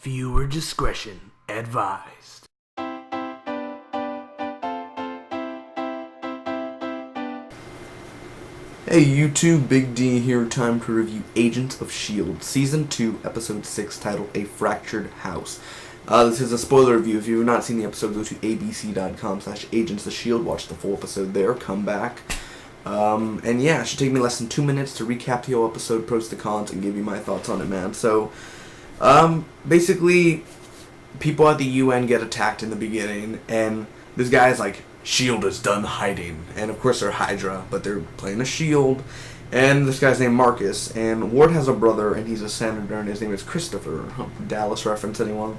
Viewer discretion advised. Hey YouTube, Big D here, time to review Agents of S.H.I.E.L.D. Season 2, Episode 6, titled A Fractured House. This is a spoiler review. If you have not seen the episode, go to abc.com/Agents of S.H.I.E.L.D. Watch the full episode there, come back. And yeah, it should take me less than 2 minutes to recap the whole episode, pros to cons, and give you my thoughts on it, man. So, basically, people at the UN get attacked in the beginning, and this guy's like, S.H.I.E.L.D. is done hiding. And of course they're Hydra, but they're playing a S.H.I.E.L.D. And this guy's named Marcus, and Ward has a brother, and he's a senator, and his name is Christopher. Dallas reference, anyone?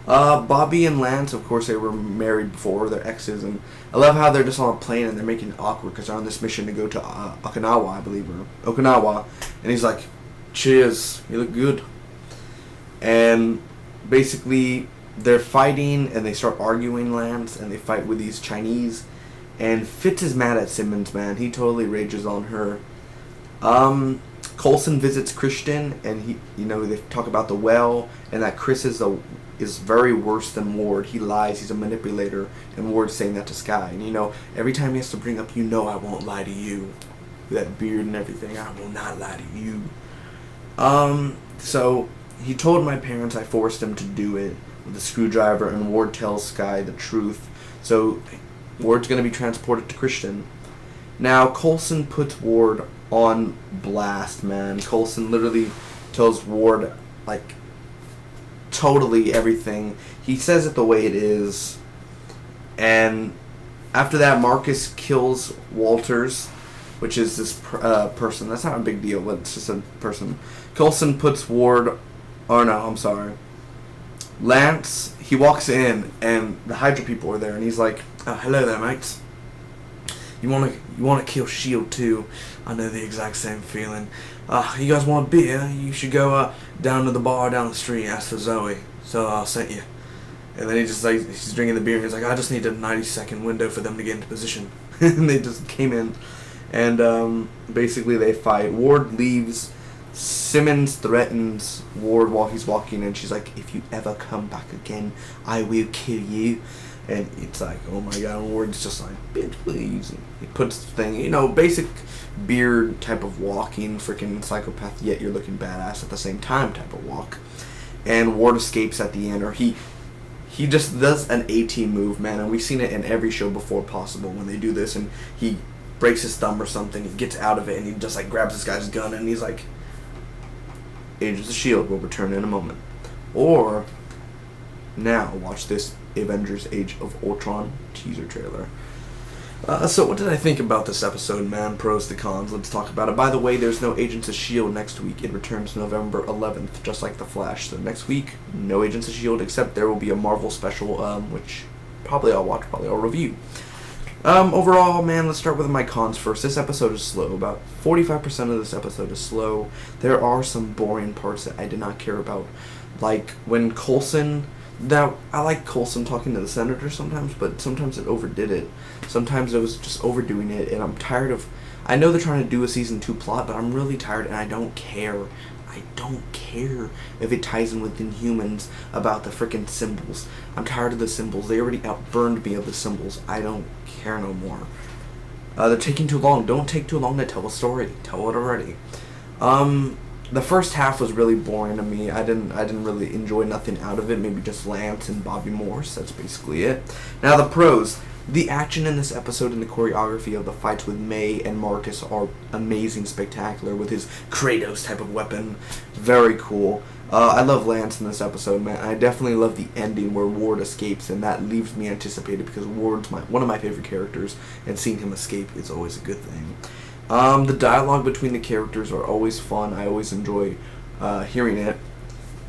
Bobby and Lance, of course, they were married before, they're exes, and I love how they're just on a plane and they're making it awkward because they're on this mission to go to Okinawa, I believe, or Okinawa, and he's like, cheers, you look good. And basically, they're fighting, and they start arguing, Lance, and they fight with these Chinese, and Fitz is mad at Simmons, man. He totally rages on her. Coulson visits Christian, and they talk about the well, and that Chris is very worse than Ward. He lies, he's a manipulator, and Ward's saying that to Sky. And every time he has to bring up, I won't lie to you. With that beard and everything, I will not lie to you. So, he told my parents I forced him to do it with the screwdriver, and Ward tells Sky the truth. So, Ward's going to be transported to Christian. Now, Coulson puts Ward on blast, man. Coulson literally tells Ward, like, totally everything. He says it the way it is. And after that, Marcus kills Walters, which is this person. That's not a big deal, but it's just a person. Coulson puts Ward... Oh, no, I'm sorry. Lance, he walks in, and the Hydra people are there, and he's like, oh, hello there, mates. You wanna kill S.H.I.E.L.D. too? I know the exact same feeling. You guys want a beer? You should go down to the bar down the street, ask for Zoe. So I'll send you. And then he's drinking the beer, and he's like, I just need a 90-second window for them to get into position. And they just came in, and basically they fight. Ward leaves. Simmons threatens Ward while he's walking, and she's like, if you ever come back again, I will kill you. And it's like, oh my god, and Ward's just like, bitch, please. And he puts the thing, basic beard type of walking, freaking psychopath, yet you're looking badass at the same time type of walk. And Ward escapes at the end, or he just does an A-team move, man, and we've seen it in every show before possible when they do this, and he breaks his thumb or something, he gets out of it, and he just like grabs this guy's gun, and he's like, Agents of S.H.I.E.L.D. will return in a moment. Or, now, watch this Avengers Age of Ultron teaser trailer. So what did I think about this episode, man? Pros to cons, let's talk about it. By the way, there's no Agents of S.H.I.E.L.D. next week. It returns November 11th, just like The Flash. So next week, no Agents of S.H.I.E.L.D., except there will be a Marvel special, which probably I'll watch, probably I'll review. Overall, man, let's start with my cons first. This episode is slow. About 45% of this episode is slow. There are some boring parts that I did not care about. Like, when Coulson... Now, I like Coulson talking to the senator sometimes, but sometimes it overdid it. Sometimes it was just overdoing it, and I'm tired of... I know they're trying to do a Season 2 plot, but I'm really tired, and I don't care. I don't care if it ties in with Inhumans about the freaking symbols. I'm tired of the symbols. They already outburned me of the symbols. I don't care no more. They're taking too long. Don't take too long to tell a story. Tell it already. The first half was really boring to me. I didn't really enjoy nothing out of it. Maybe just Lance and Bobby Morse. That's basically it. Now the pros. The action in this episode and the choreography of the fights with May and Marcus are amazing, spectacular, with his Kratos type of weapon. Very cool. I love Lance in this episode, man. I definitely love the ending where Ward escapes, and that leaves me anticipated because Ward's one of my favorite characters, and seeing him escape is always a good thing. The dialogue between the characters are always fun. I always enjoy hearing it.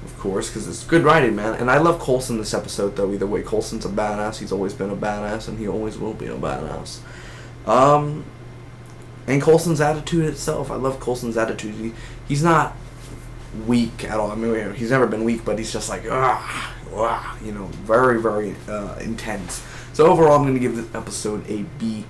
Of course, because it's good writing, man. And I love Coulson this episode, though. Either way, Coulson's a badass. He's always been a badass, and he always will be a badass. And Coulson's attitude itself. I love Coulson's attitude. He's not weak at all. I mean, he's never been weak, but he's just like, very, very intense. So overall, I'm going to give this episode a B+.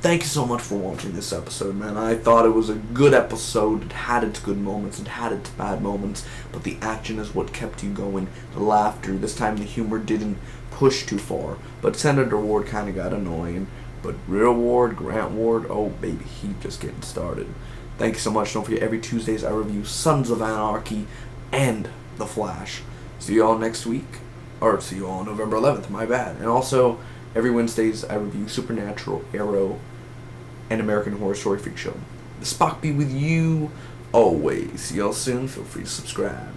thank you so much for watching this episode, man. I thought it was a good episode. It had its good moments, it had its bad moments, but the action is what kept you going. The laughter, this time the humor didn't push too far, but Senator Ward kind of got annoying. But Real Ward, Grant Ward, oh baby, he just getting started. Thank you so much. Don't forget, every Tuesdays I review Sons of Anarchy and The Flash. See you all next week. Or see you all on November 11th, my bad. And also, every Wednesdays I review Supernatural, Arrow, and American Horror Story Freak Show. The Spock be with you always. See y'all soon. Feel free to subscribe.